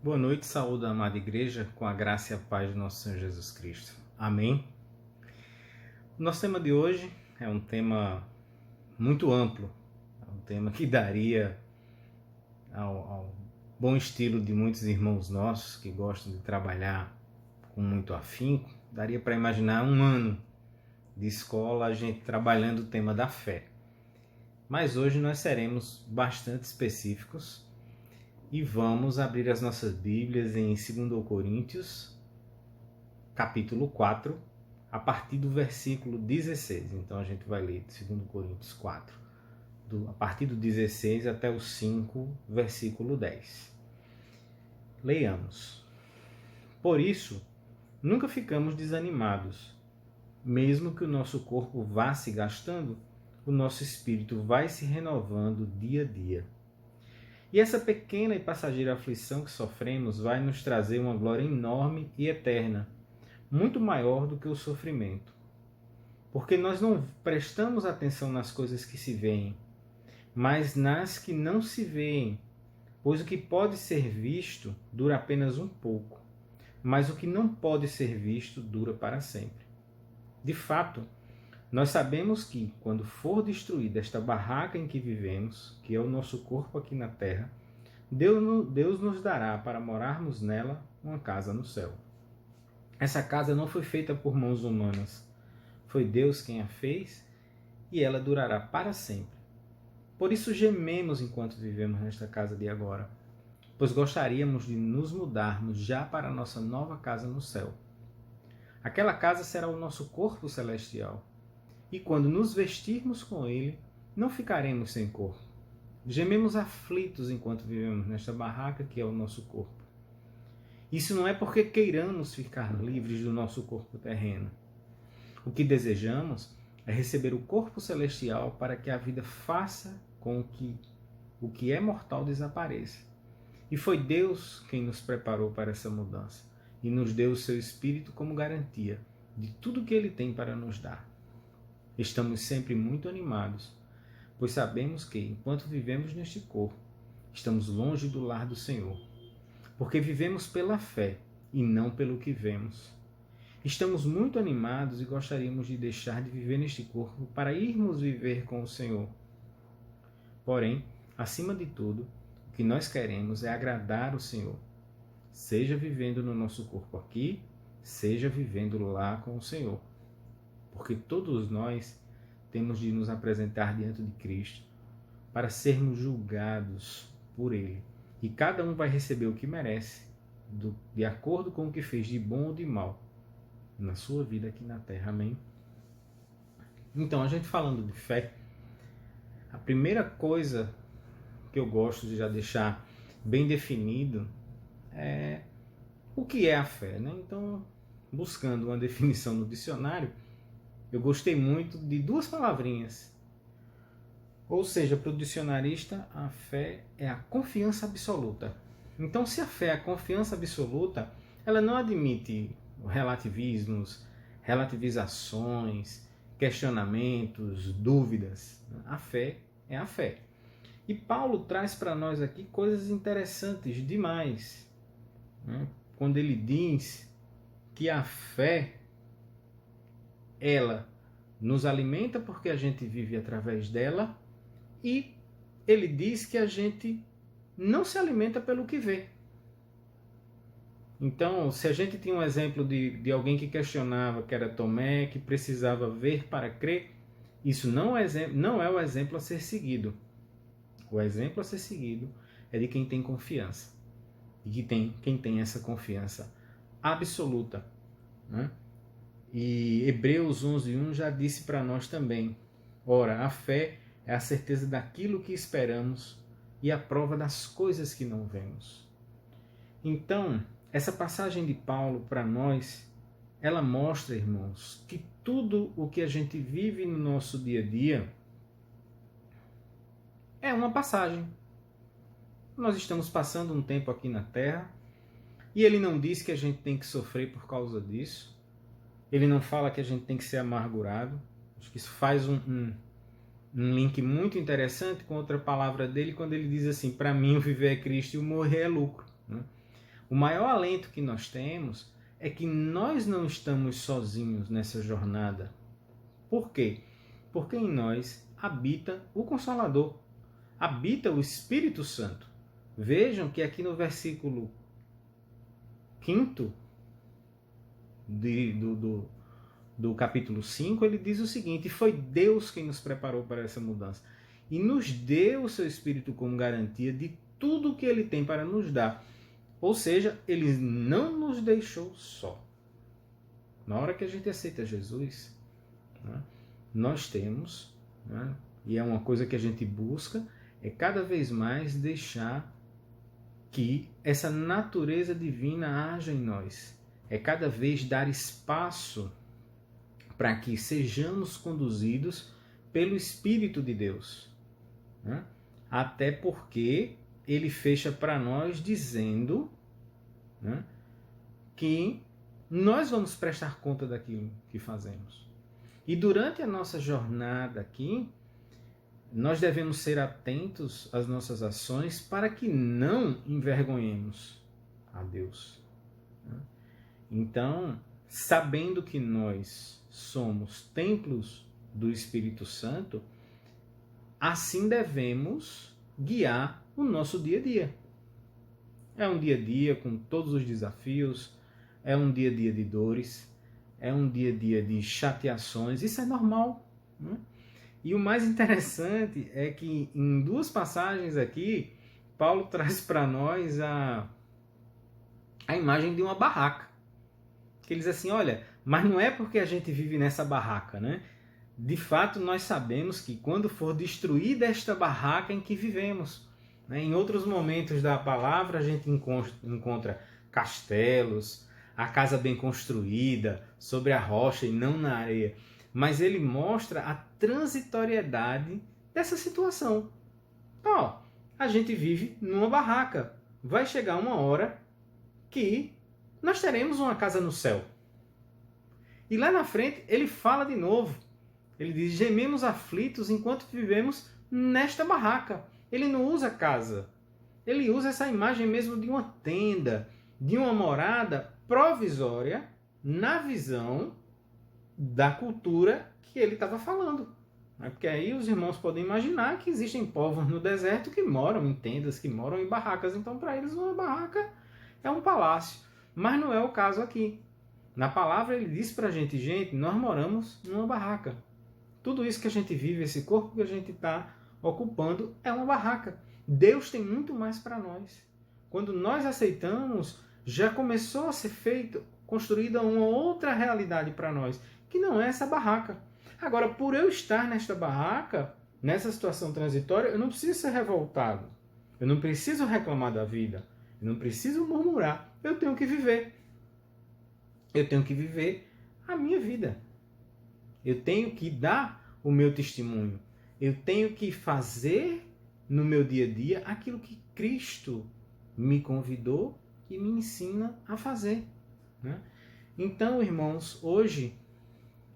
Boa noite, saúde a amada igreja, com a graça e a paz de nosso Senhor Jesus Cristo. Amém? O nosso tema de hoje é um tema muito amplo, é um tema que daria ao bom estilo de muitos irmãos nossos que gostam de trabalhar com muito afinco, daria para imaginar um ano de escola a gente trabalhando o tema da fé. Mas hoje nós seremos bastante específicos e vamos abrir as nossas Bíblias em 2 Coríntios, capítulo 4, a partir do versículo 16. Então a gente vai ler 2 Coríntios 4, a partir do 16 até o 5, versículo 10. Leiamos. Por isso, nunca ficamos desanimados. Mesmo que o nosso corpo vá se gastando, o nosso espírito vai se renovando dia a dia. E essa pequena e passageira aflição que sofremos vai nos trazer uma glória enorme e eterna, muito maior do que o sofrimento. Porque nós não prestamos atenção nas coisas que se veem, mas nas que não se veem, pois o que pode ser visto dura apenas um pouco, mas o que não pode ser visto dura para sempre. De fato, nós sabemos que, quando for destruída esta barraca em que vivemos, que é o nosso corpo aqui na terra, Deus nos dará para morarmos nela uma casa no céu. Essa casa não foi feita por mãos humanas. Foi Deus quem a fez e ela durará para sempre. Por isso gememos enquanto vivemos nesta casa de agora, pois gostaríamos de nos mudarmos já para a nossa nova casa no céu. Aquela casa será o nosso corpo celestial. E quando nos vestirmos com ele, não ficaremos sem corpo. Gememos aflitos enquanto vivemos nesta barraca que é o nosso corpo. Isso não é porque queiramos ficar livres do nosso corpo terreno. O que desejamos é receber o corpo celestial para que a vida faça com que o que é mortal desapareça. E foi Deus quem nos preparou para essa mudança e nos deu o seu Espírito como garantia de tudo que Ele tem para nos dar. Estamos sempre muito animados, pois sabemos que, enquanto vivemos neste corpo, estamos longe do lar do Senhor, porque vivemos pela fé e não pelo que vemos. Estamos muito animados e gostaríamos de deixar de viver neste corpo para irmos viver com o Senhor. Porém, acima de tudo, o que nós queremos é agradar o Senhor, seja vivendo no nosso corpo aqui, seja vivendo lá com o Senhor. Porque todos nós temos de nos apresentar diante de Cristo para sermos julgados por Ele. E cada um vai receber o que merece, de acordo com o que fez de bom ou de mal na sua vida aqui na Terra. Amém? Então, a gente falando de fé, a primeira coisa que eu gosto de já deixar bem definido é o que é a fé, né? Então, buscando uma definição no dicionário, eu gostei muito de duas palavrinhas. Ou seja, para o dicionarista, a fé é a confiança absoluta. Então, se a fé é a confiança absoluta, ela não admite relativismos, relativizações, questionamentos, dúvidas. A fé é a fé. E Paulo traz para nós aqui coisas interessantes demais, né? Quando ele diz que a fé, ela nos alimenta porque a gente vive através dela, e ele diz que a gente não se alimenta pelo que vê. Então, se a gente tinha um exemplo de alguém que questionava, que era Tomé, que precisava ver para crer, isso não é o exemplo a ser seguido. O exemplo a ser seguido é de quem tem confiança. E quem tem essa confiança absoluta, né? E Hebreus 11:1 já disse para nós também: ora, a fé é a certeza daquilo que esperamos e a prova das coisas que não vemos. Então, essa passagem de Paulo para nós, ela mostra, irmãos, que tudo o que a gente vive no nosso dia a dia é uma passagem. Nós estamos passando um tempo aqui na Terra e ele não diz que a gente tem que sofrer por causa disso. Ele não fala que a gente tem que ser amargurado. Acho que isso faz um link muito interessante com outra palavra dele, quando ele diz assim: para mim o viver é Cristo e o morrer é lucro, né? O maior alento que nós temos é que nós não estamos sozinhos nessa jornada. Por quê? Porque em nós habita o Consolador, habita o Espírito Santo. Vejam que aqui no versículo 5 do capítulo 5, ele diz o seguinte: foi Deus quem nos preparou para essa mudança e nos deu o seu Espírito como garantia de tudo o que ele tem para nos dar. Ou seja, ele não nos deixou só. Na hora que a gente aceita Jesus, né, nós temos, né, e é uma coisa que a gente busca, é cada vez mais deixar que essa natureza divina haja em nós. É cada vez dar espaço para que sejamos conduzidos pelo Espírito de Deus, né? Até porque ele fecha para nós dizendo, né, que nós vamos prestar conta daquilo que fazemos. E durante a nossa jornada aqui, nós devemos ser atentos às nossas ações para que não envergonhemos a Deus. Então, sabendo que nós somos templos do Espírito Santo, assim devemos guiar o nosso dia a dia. É um dia a dia com todos os desafios, é um dia a dia de dores, é um dia a dia de chateações, isso é normal, né? E o mais interessante é que em duas passagens aqui, Paulo traz para nós a imagem de uma barraca. Que ele diz assim, olha, mas não é porque a gente vive nessa barraca, né? De fato, nós sabemos que quando for destruída esta barraca em que vivemos, né? Em outros momentos da palavra a gente encontra castelos, a casa bem construída, sobre a rocha e não na areia. Mas ele mostra a transitoriedade dessa situação. Ó, a gente vive numa barraca. Vai chegar uma hora que nós teremos uma casa no céu. E lá na frente ele fala de novo. Ele diz, gememos aflitos enquanto vivemos nesta barraca. Ele não usa casa. Ele usa essa imagem mesmo de uma tenda, de uma morada provisória na visão da cultura que ele estava falando. Porque aí os irmãos podem imaginar que existem povos no deserto que moram em tendas, que moram em barracas. Então, para eles, uma barraca é um palácio. Mas não é o caso aqui. Na palavra, ele diz para a gente, nós moramos numa barraca. Tudo isso que a gente vive, esse corpo que a gente está ocupando, é uma barraca. Deus tem muito mais para nós. Quando nós aceitamos, já começou a ser construída uma outra realidade para nós, que não é essa barraca. Agora, por eu estar nesta barraca, nessa situação transitória, eu não preciso ser revoltado. Eu não preciso reclamar da vida. Eu não preciso murmurar. Eu tenho que viver. Eu tenho que viver a minha vida. Eu tenho que dar o meu testemunho. Eu tenho que fazer no meu dia a dia aquilo que Cristo me convidou e me ensina a fazer, né? Então, irmãos, hoje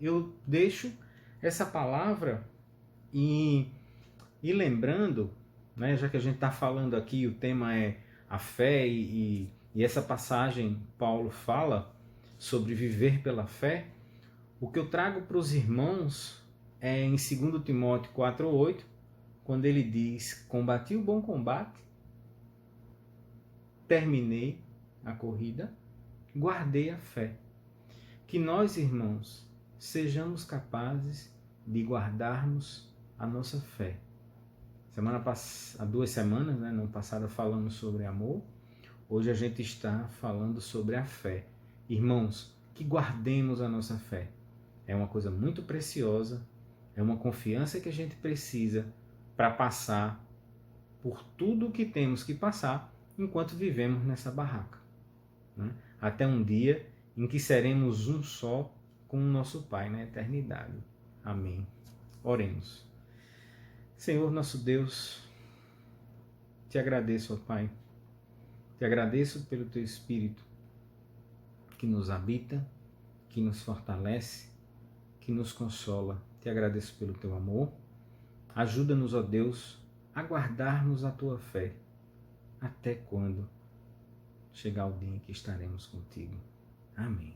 eu deixo essa palavra e lembrando, né, já que a gente está falando aqui, o tema é a fé e essa passagem Paulo fala sobre viver pela fé, o que eu trago para os irmãos é em 2 Timóteo 4,8, quando ele diz, combati o bom combate, terminei a corrida, guardei a fé. Que nós, irmãos, sejamos capazes de guardarmos a nossa fé. Há 2 semanas, né, no passado falamos sobre amor, hoje a gente está falando sobre a fé. Irmãos, que guardemos a nossa fé. É uma coisa muito preciosa, é uma confiança que a gente precisa para passar por tudo o que temos que passar enquanto vivemos nessa barraca, né? Até um dia em que seremos um só com o nosso Pai na eternidade. Amém. Oremos. Senhor nosso Deus, te agradeço, ó Pai. Te agradeço pelo Teu Espírito que nos habita, que nos fortalece, que nos consola. Te agradeço pelo Teu amor. Ajuda-nos, ó Deus, a guardarmos a Tua fé. Até quando? chegar o dia em que estaremos contigo. Amém.